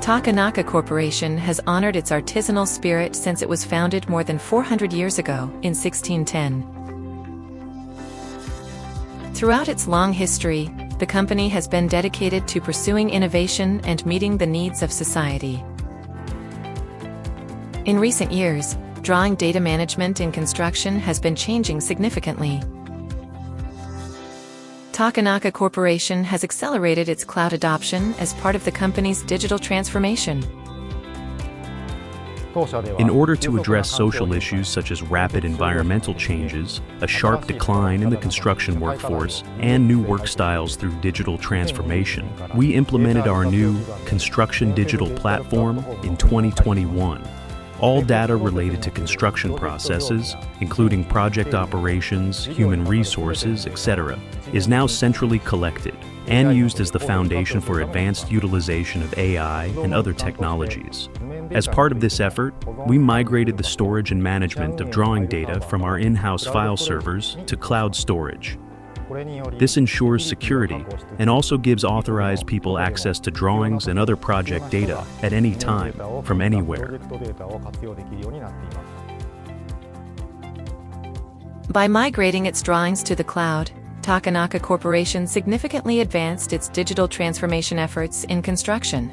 Takenaka Corporation has honored its artisanal spirit since it was founded more than 400 years ago, in 1610. Throughout its long history, the company has been dedicated to pursuing innovation and meeting the needs of society. In recent years, drawing data management in construction has been changing significantly. Takenaka Corporation has accelerated its cloud adoption as part of the company's digital transformation. In order to address social issues such as rapid environmental changes, a sharp decline in the construction workforce, and new work styles through digital transformation, we implemented our new Construction Digital Platform in 2021. All data related to construction processes, including project operations, human resources, etc., is now centrally collected and used as the foundation for advanced utilization of AI and other technologies. As part of this effort, we migrated the storage and management of drawing data from our in-house file servers to cloud storage. This ensures security and also gives authorized people access to drawings and other project data at any time, from anywhere. By migrating its drawings to the cloud, Takenaka Corporation significantly advanced its digital transformation efforts in construction.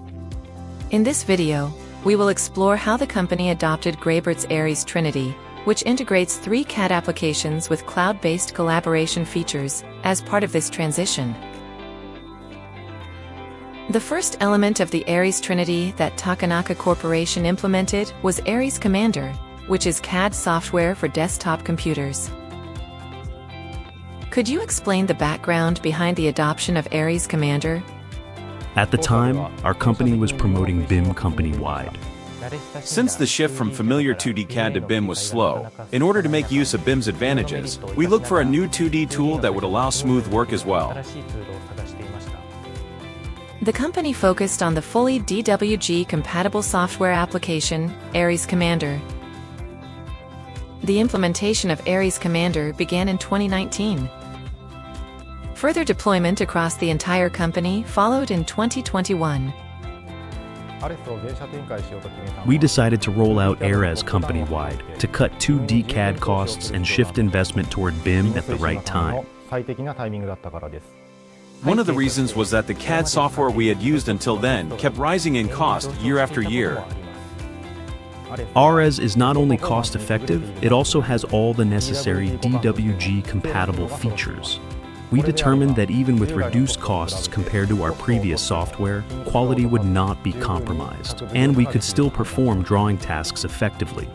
In this video, we will explore how the company adopted Graebert's ARES Trinity, which integrates 3 CAD applications with cloud-based collaboration features as part of this transition. The first element of the ARES Trinity that Takenaka Corporation implemented was ARES Commander, which is CAD software for desktop computers. Could you explain the background behind the adoption of ARES Commander? At the time, our company was promoting BIM company-wide. Since the shift from familiar 2D CAD to BIM was slow, in order to make use of BIM's advantages, we looked for a new 2D tool that would allow smooth work as well. The company focused on the fully DWG-compatible software application, ARES Commander. The implementation of ARES Commander began in 2019. Further deployment across the entire company followed in 2021. We decided to roll out ARES company-wide to cut 2D CAD costs and shift investment toward BIM at the right time. One of the reasons was that the CAD software we had used until then kept rising in cost year after year. ARES is not only cost-effective, it also has all the necessary DWG-compatible features. We determined that even with reduced costs compared to our previous software, quality would not be compromised, and we could still perform drawing tasks effectively.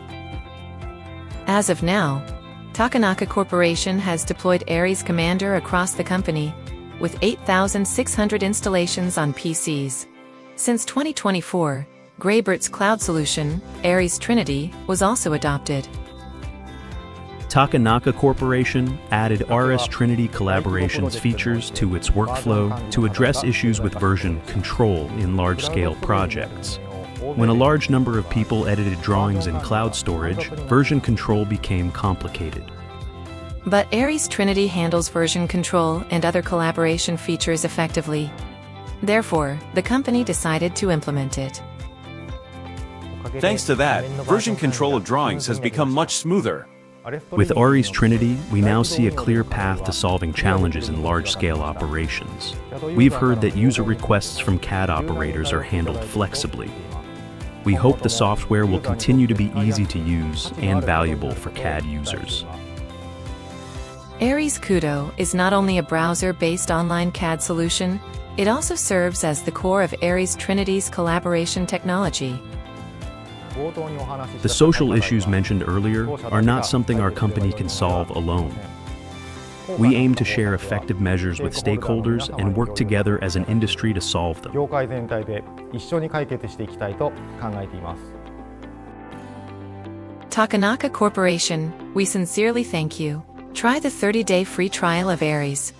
As of now, Takenaka Corporation has deployed ARES Commander across the company, with 8,600 installations on PCs. Since 2024, Graebert's cloud solution, ARES Trinity, was also adopted. Takenaka Corporation added ARES Trinity collaborations features to its workflow to address issues with version control in large-scale projects. When a large number of people edited drawings in cloud storage, version control became complicated. But ARES Trinity handles version control and other collaboration features effectively. Therefore, the company decided to implement it. Thanks to that, version control of drawings has become much smoother. With ARES Trinity, we now see a clear path to solving challenges in large-scale operations. We've heard that user requests from CAD operators are handled flexibly. We hope the software will continue to be easy to use and valuable for CAD users. ARES Kudo is not only a browser-based online CAD solution, it also serves as the core of ARES Trinity's collaboration technology. The social issues mentioned earlier are not something our company can solve alone. We aim to share effective measures with stakeholders and work together as an industry to solve them. Takenaka Corporation, we sincerely thank you. Try the 30-day free trial of ARES.